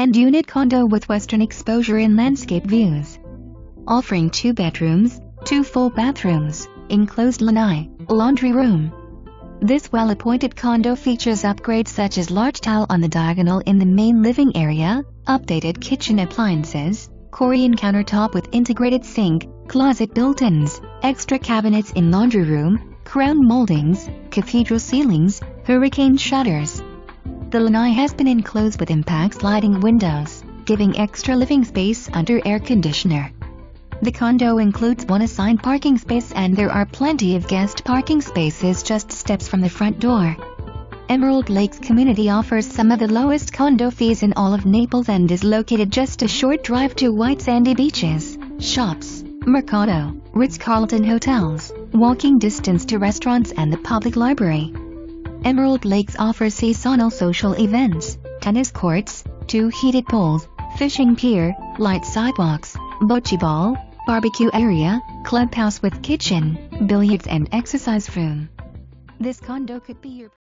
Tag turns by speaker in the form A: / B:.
A: 10-unit condo with western exposure and landscape views. Offering 2 bedrooms, 2 full bathrooms, enclosed lanai, laundry room. This well-appointed condo features upgrades such as large tile on the diagonal in the main living area, updated kitchen appliances, corian countertop with integrated sink, closet built-ins, extra cabinets in laundry room, crown moldings, cathedral ceilings, hurricane shutters. The lanai has been enclosed with impact sliding windows, giving extra living space under air conditioner. The condo includes 1 assigned parking space and there are plenty of guest parking spaces just steps from the front door. Emerald Lakes community offers some of the lowest condo fees in all of Naples and is located just a short drive to white sandy beaches, shops, Mercato, Ritz Carlton hotels, walking distance to restaurants and the public library. Emerald Lakes offers seasonnal social events, tennis courts, 2 heated pools, fishing pier, lite sidewalks, bocce ball, barbecue area, clubhouse with kitchen, billiards and exercise room. This condo could be your